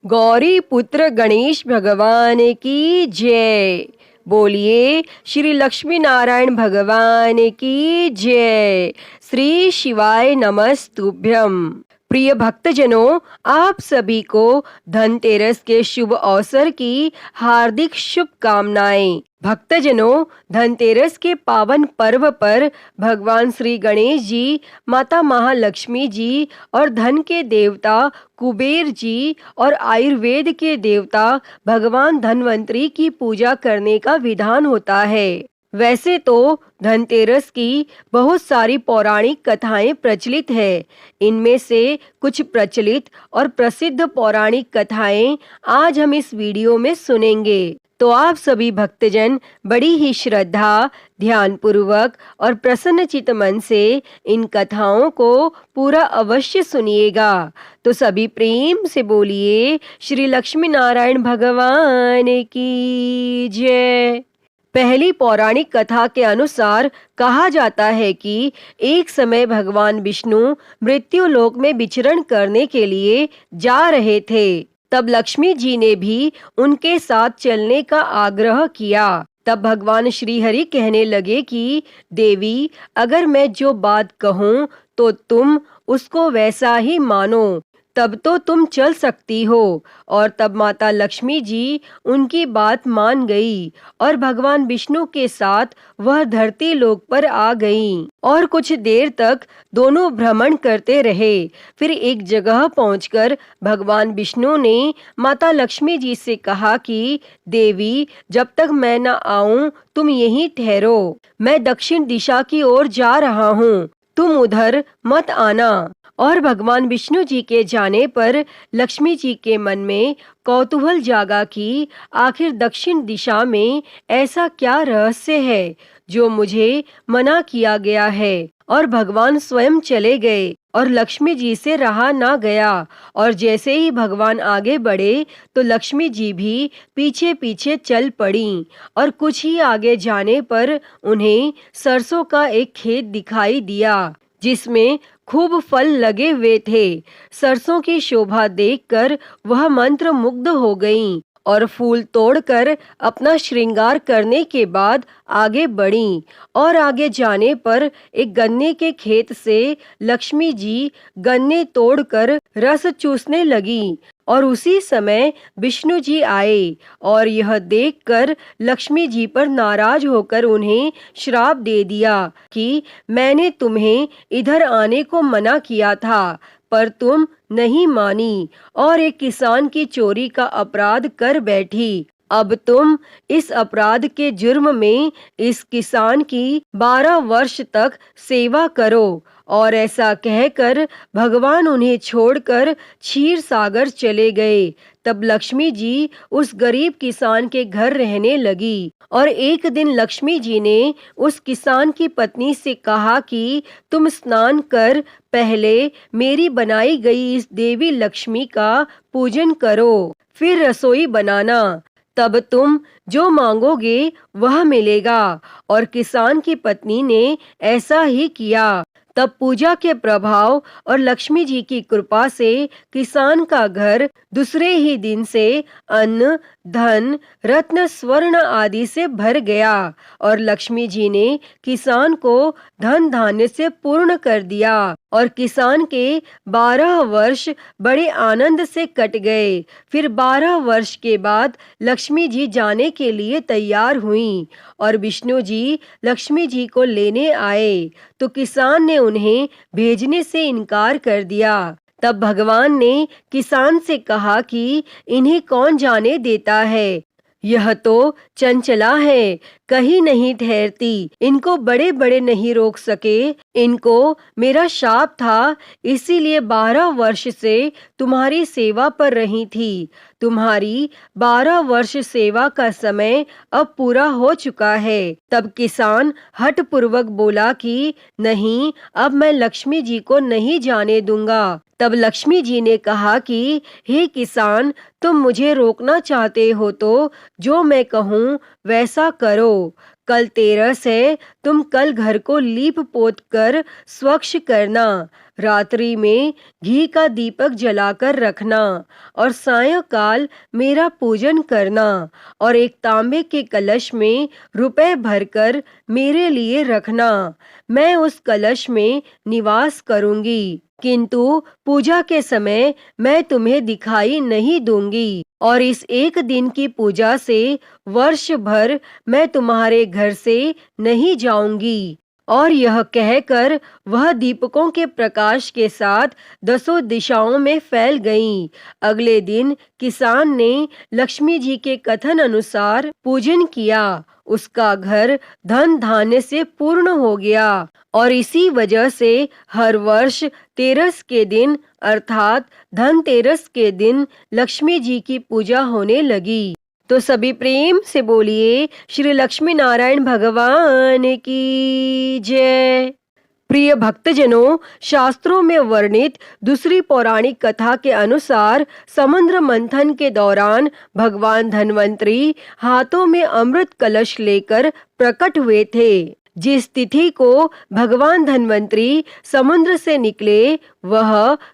गौरी पुत्र गणेश भगवान की जय। बोलिए श्री लक्ष्मी नारायण भगवान की जय। श्री शिवाय नमस्तुभ्यम। प्रिय भक्तजनों, आप सभी को धनतेरस के शुभ अवसर की हार्दिक शुभकामनाएं। भक्तजनों, धनतेरस के पावन पर्व पर भगवान श्री गणेश जी, माता महालक्ष्मी जी और धन के देवता कुबेर जी और आयुर्वेद के देवता भगवान धन्वंतरी की पूजा करने का विधान होता है। वैसे तो धनतेरस की बहुत सारी पौराणिक कथाएं प्रचलित है। इनमें से कुछ प्रचलित और प्रसिद्ध पौराणिक कथाएं आज हम इस वीडियो में सुनेंगे। तो आप सभी भक्तजन बड़ी ही श्रद्धा, ध्यान पूर्वक और प्रसन्नचित मन से इन कथाओं को पूरा अवश्य सुनिएगा। तो सभी प्रेम से बोलिए श्री लक्ष्मी नारायण भगवान की जय। पहली पौराणिक कथा के अनुसार कहा जाता है कि एक समय भगवान विष्णु मृत्यु लोक में विचरण करने के लिए जा रहे थे। तब लक्ष्मी जी ने भी उनके साथ चलने का आग्रह किया। तब भगवान श्री हरि कहने लगे कि देवी, अगर मैं जो बात कहूँ तो तुम उसको वैसा ही मानो, तब तो तुम चल सकती हो। और तब माता लक्ष्मी जी उनकी बात मान गई और भगवान विष्णु के साथ वह धरती लोक पर आ गईं और कुछ देर तक दोनों भ्रमण करते रहे। फिर एक जगह पहुंचकर भगवान विष्णु ने माता लक्ष्मी जी से कहा कि देवी, जब तक मैं न आऊं तुम यहीं ठहरो। मैं दक्षिण दिशा की ओर जा रहा हूँ, तुम उधर मत आना। और भगवान विष्णु जी के जाने पर लक्ष्मी जी के मन में कौतूहल जागा कि आखिर दक्षिण दिशा में ऐसा क्या रहस्य है जो मुझे मना किया गया है। और भगवान स्वयं चले गए और लक्ष्मी जी से रहा ना गया। और जैसे ही भगवान आगे बढ़े तो लक्ष्मी जी भी पीछे पीछे चल पड़ी। और कुछ ही आगे जाने पर उन्हें सरसों का एक खेत दिखाई दिया जिसमें खूब फल लगे हुए थे। सरसों की शोभा देखकर वह मंत्र मुग्ध हो गईं और फूल तोड़कर अपना श्रृंगार करने के बाद आगे बढ़ीं। और आगे जाने पर एक गन्ने के खेत से लक्ष्मी जी गन्ने तोड़कर रस चूसने लगी। और उसी समय विष्णु जी आए और यह देखकर लक्ष्मी जी पर नाराज होकर उन्हें श्राप दे दिया कि मैंने तुम्हें इधर आने को मना किया था, पर तुम नहीं मानी और एक किसान की चोरी का अपराध कर बैठी। अब तुम इस अपराध के जुर्म में इस किसान की 12 वर्ष तक सेवा करो। और ऐसा कहकर भगवान उन्हें छोड़कर क्षीर सागर चले गए। तब लक्ष्मी जी उस गरीब किसान के घर रहने लगी। और एक दिन लक्ष्मी जी ने उस किसान की पत्नी से कहा कि तुम स्नान कर पहले मेरी बनाई गई इस देवी लक्ष्मी का पूजन करो, फिर रसोई बनाना, तब तुम जो मांगोगे वह मिलेगा। और किसान की पत्नी ने ऐसा ही किया। तब पूजा के प्रभाव और लक्ष्मी जी की कृपा से किसान का घर दूसरे ही दिन से अन्न, धन, रत्न, स्वर्ण आदि से भर गया। और लक्ष्मी जी ने किसान को धन धान्य से पूर्ण कर दिया। और किसान के 12 वर्ष बड़े आनंद से कट गए। फिर 12 वर्ष के बाद लक्ष्मी जी जाने के लिए तैयार हुईं और विष्णु जी लक्ष्मी जी को लेने आए तो किसान ने उन्हें भेजने से इनकार कर दिया। तब भगवान ने किसान से कहा कि इन्हें कौन जाने देता है, यह तो चंचला है, कहीं नहीं ठहरती, इनको बड़े बड़े नहीं रोक सके। इनको मेरा शाप था, इसीलिए 12 वर्ष से तुम्हारी सेवा पर रही थी। तुम्हारी 12 वर्ष सेवा का समय अब पूरा हो चुका है। तब किसान हठ पूर्वक बोला कि नहीं, अब मैं लक्ष्मी जी को नहीं जाने दूंगा। तब लक्ष्मी जी ने कहा कि हे किसान, तुम मुझे रोकना चाहते हो तो जो मैं कहूँ वैसा करो। कल 13 है, तुम कल घर को लीप पोत कर स्वच्छ करना। रात्रि में घी का दीपक जलाकर रखना और सायंकाल मेरा पूजन करना और एक तांबे के कलश में रुपए भरकर मेरे लिए रखना। मैं उस कलश में निवास करूंगी, किंतु पूजा के समय मैं तुम्हें दिखाई नहीं दूंगी और इस एक दिन की पूजा से वर्ष भर मैं तुम्हारे घर से नहीं जाऊंगी। और यह कहकर वह दीपकों के प्रकाश के साथ 10 दिशाओं में फैल गईं। अगले दिन किसान ने लक्ष्मी जी के कथन अनुसार पूजन किया। उसका घर धन धान्य से पूर्ण हो गया और इसी वजह से हर वर्ष तेरस के दिन अर्थात धनतेरस के दिन लक्ष्मी जी की पूजा होने लगी। तो सभी प्रेम से बोलिए श्री लक्ष्मी नारायण भगवान की जय। प्रिय भक्तजनों, शास्त्रों में वर्णित दूसरी पौराणिक कथा के अनुसार समुद्र मंथन के दौरान भगवान धन्वंतरी हाथों में अमृत कलश लेकर प्रकट हुए थे। जिस तिथि को भगवान धन्वंतरी समुद्र से निकले वह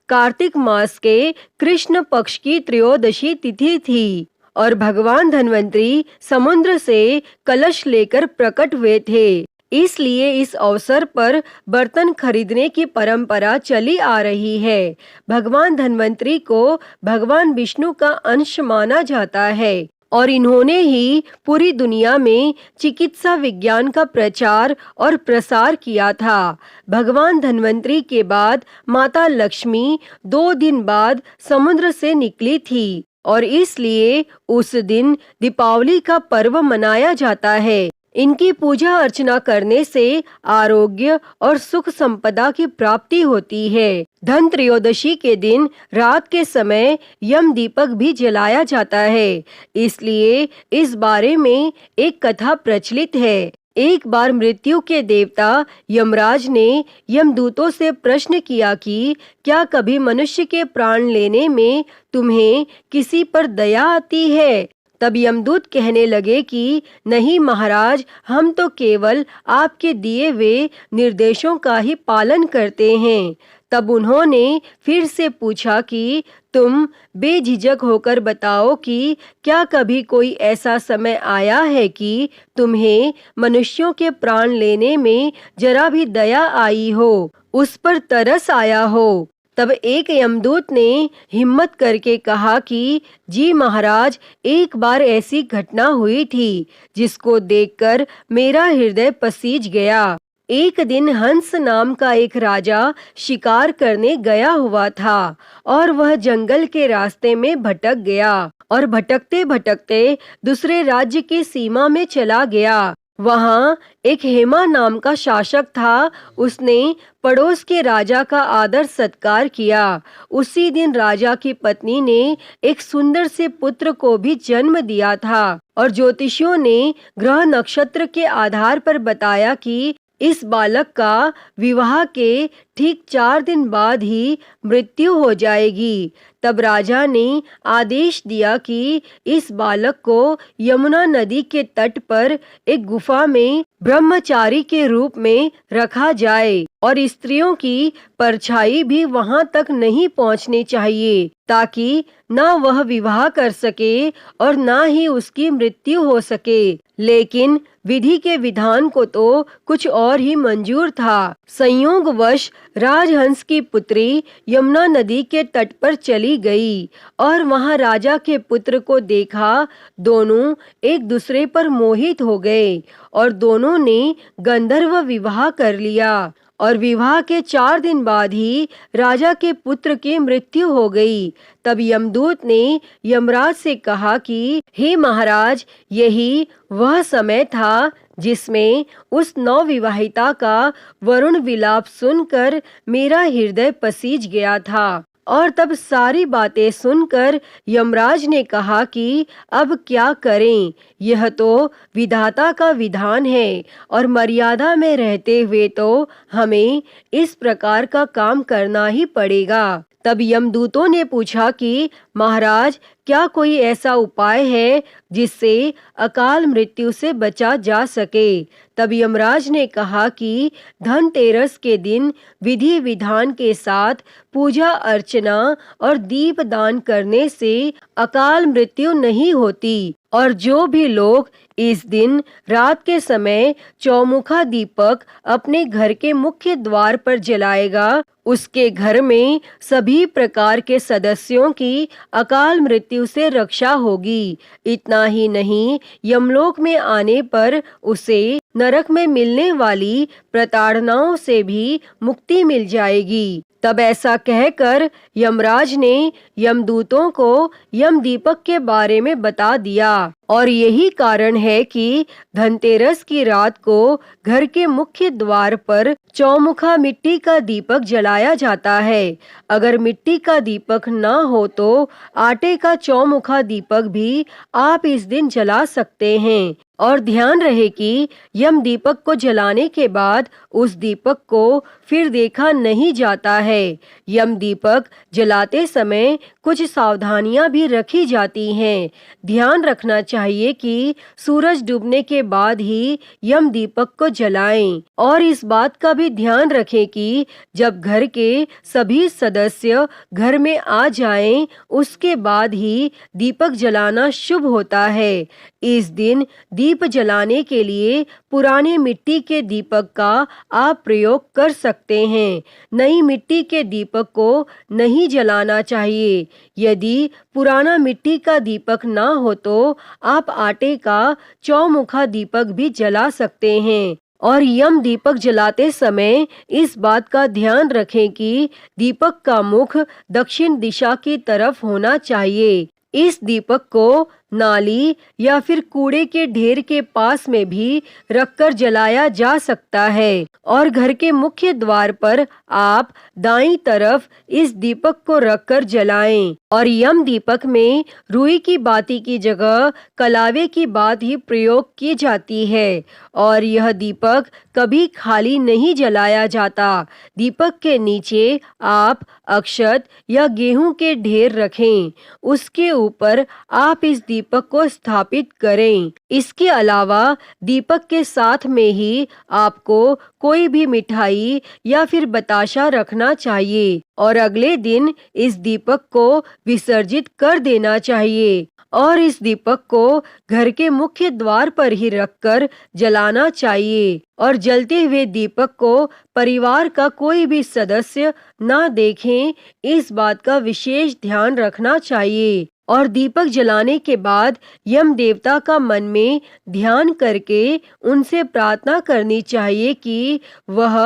कार्तिक मास के कृष्ण पक्ष की त्रयोदशी तिथि थी और भगवान धन्वंतरी समुद्र से कलश लेकर प्रकट हुए थे। इसलिए इस अवसर पर बर्तन खरीदने की परंपरा चली आ रही है। भगवान धन्वंतरी को भगवान विष्णु का अंश माना जाता है और इन्होंने ही पूरी दुनिया में चिकित्सा विज्ञान का प्रचार और प्रसार किया था। भगवान धन्वंतरी के बाद माता लक्ष्मी 2 दिन बाद समुद्र से निकली थी और इसलिए उस दिन दीपावली का पर्व मनाया जाता है। इनकी पूजा अर्चना करने से आरोग्य और सुख संपदा की प्राप्ति होती है। धन त्रयोदशी के दिन रात के समय यम दीपक भी जलाया जाता है। इसलिए इस बारे में एक कथा प्रचलित है। एक बार मृत्यु के देवता यमराज ने यमदूतों से प्रश्न किया कि क्या कभी मनुष्य के प्राण लेने में तुम्हें किसी पर दया आती है? तब यमदूत कहने लगे कि नहीं महाराज, हम तो केवल आपके दिए हुए निर्देशों का ही पालन करते हैं। तब उन्होंने फिर से पूछा कि तुम बेझिझक होकर बताओ कि क्या कभी कोई ऐसा समय आया है कि तुम्हें मनुष्यों के प्राण लेने में जरा भी दया आई हो, उस पर तरस आया हो? तब एक यमदूत ने हिम्मत करके कहा कि जी महाराज, एक बार ऐसी घटना हुई थी जिसको देखकर मेरा हृदय पसीज गया। एक दिन हंस नाम का एक राजा शिकार करने गया हुआ था और वह जंगल के रास्ते में भटक गया और भटकते भटकते दूसरे राज्य की सीमा में चला गया। वहाँ एक हेमा नाम का शासक था। उसने पड़ोस के राजा का आदर सत्कार किया। उसी दिन राजा की पत्नी ने एक सुंदर से पुत्र को भी जन्म दिया था और ज्योतिषियों ने ग्रह नक्षत्र के आधार पर बताया कि इस बालक का विवाह के ठीक 4 दिन बाद ही मृत्यु हो जाएगी। तब राजा ने आदेश दिया कि इस बालक को यमुना नदी के तट पर एक गुफा में ब्रह्मचारी के रूप में रखा जाए और स्त्रियों की परछाई भी वहां तक नहीं पहुंचनी चाहिए, ताकि न वह विवाह कर सके और न ही उसकी मृत्यु हो सके। लेकिन विधि के विधान को तो कुछ और ही मंजूर था। संयोगवश राजहंस की पुत्री यमुना नदी के तट पर चली गई और वहां राजा के पुत्र को देखा। दोनों एक दूसरे पर मोहित हो गए और दोनों ने गंधर्व विवाह कर लिया और विवाह के 4 दिन बाद ही राजा के पुत्र की मृत्यु हो गई। तब यमदूत ने यमराज से कहा कि हे महाराज, यही वह समय था जिसमें उस नवविवाहिता का वरुण विलाप सुनकर मेरा हृदय पसीज गया था। और तब सारी बातें सुनकर यमराज ने कहा कि अब क्या करें, यह तो विधाता का विधान है और मर्यादा में रहते हुए तो हमें इस प्रकार का काम करना ही पड़ेगा। तब यमदूतों ने पूछा कि महाराज, क्या कोई ऐसा उपाय है जिससे अकाल मृत्यु से बचा जा सके? तब यमराज ने कहा कि धनतेरस के दिन विधि विधान के साथ पूजा अर्चना और दीप दान करने से अकाल मृत्यु नहीं होती, और जो भी लोग इस दिन रात के समय चौमुखा दीपक अपने घर के मुख्य द्वार पर जलाएगा, उसके घर में सभी प्रकार के सदस्यों की अकाल मृत्यु से रक्षा होगी। इतना ही नहीं, यमलोक में आने पर उसे नरक में मिलने वाली प्रताड़नाओं से भी मुक्ति मिल जाएगी। तब ऐसा कहकर यमराज ने यमदूतों को यम दीपक के बारे में बता दिया, और यही कारण है कि धनतेरस की रात को घर के मुख्य द्वार पर चौमुखा मिट्टी का दीपक जलाया जाता है। अगर मिट्टी का दीपक न हो तो आटे का चौमुखा दीपक भी आप इस दिन जला सकते हैं। और ध्यान रहे कि यम दीपक को जलाने के बाद उस दीपक को फिर देखा नहीं जाता है। यम दीपक जलाते समय कुछ सावधानियां भी रखी जाती हैं। ध्यान रखना चाहिए कि सूरज डूबने के बाद ही यम दीपक को जलाएं, और इस बात का भी ध्यान रखें कि जब घर के सभी सदस्य घर में आ जाएं, उसके बाद ही दीपक जलाना शुभ होता है। इस दिन दीप जलाने के लिए पुराने मिट्टी के दीपक का आप प्रयोग कर सकते हैं। नई मिट्टी के दीपक को नहीं जलाना चाहिए। यदि पुराना मिट्टी का दीपक ना हो तो आप आटे का चौमुखा दीपक भी जला सकते हैं। और यम दीपक जलाते समय इस बात का ध्यान रखें कि दीपक का मुख दक्षिण दिशा की तरफ होना चाहिए। इस दीपक को नाली या फिर कूड़े के ढेर के पास में भी रखकर जलाया जा सकता है, और घर के मुख्य द्वार पर आप दाईं तरफ इस दीपक को रखकर जलाएं। और यम दीपक में रुई की बाती की जगह कलावे की बात ही प्रयोग की जाती है, और यह दीपक कभी खाली नहीं जलाया जाता। दीपक के नीचे आप अक्षत या गेहूं के ढेर रखें, उसके ऊपर आप इस दीपक को स्थापित करें। इसके अलावा दीपक के साथ में ही आपको कोई भी मिठाई या फिर बताशा रखना चाहिए, और अगले दिन इस दीपक को विसर्जित कर देना चाहिए। और इस दीपक को घर के मुख्य द्वार पर ही रखकर जलाना चाहिए, और जलते हुए दीपक को परिवार का कोई भी सदस्य ना देखें, इस बात का विशेष ध्यान रखना चाहिए। और दीपक जलाने के बाद यम देवता का मन में ध्यान करके उनसे प्रार्थना करनी चाहिए कि वह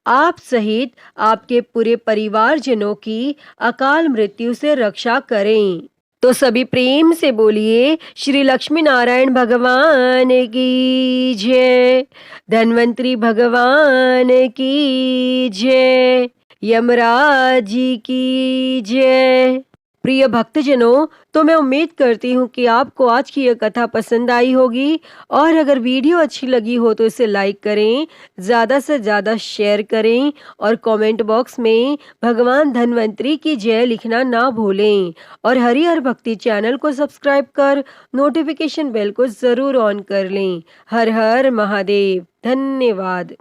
आप सहित आपके पूरे परिवारजनों की अकाल मृत्यु से रक्षा करें। तो सभी प्रेम से बोलिए श्री लक्ष्मी नारायण भगवान की जय, धन्वंतरी भगवान की जय, यमराज जी की जय। प्रिय भक्तजनों, तो मैं उम्मीद करती हूँ कि आपको आज की यह कथा पसंद आई होगी, और अगर वीडियो अच्छी लगी हो तो इसे लाइक करें, ज़्यादा से ज़्यादा शेयर करें, और कमेंट बॉक्स में भगवान धन्वंतरी की जय लिखना ना भूलें। और हरिहर भक्ति चैनल को सब्सक्राइब कर नोटिफिकेशन बेल को ज़रूर ऑन कर लें। हर हर महादेव। धन्यवाद।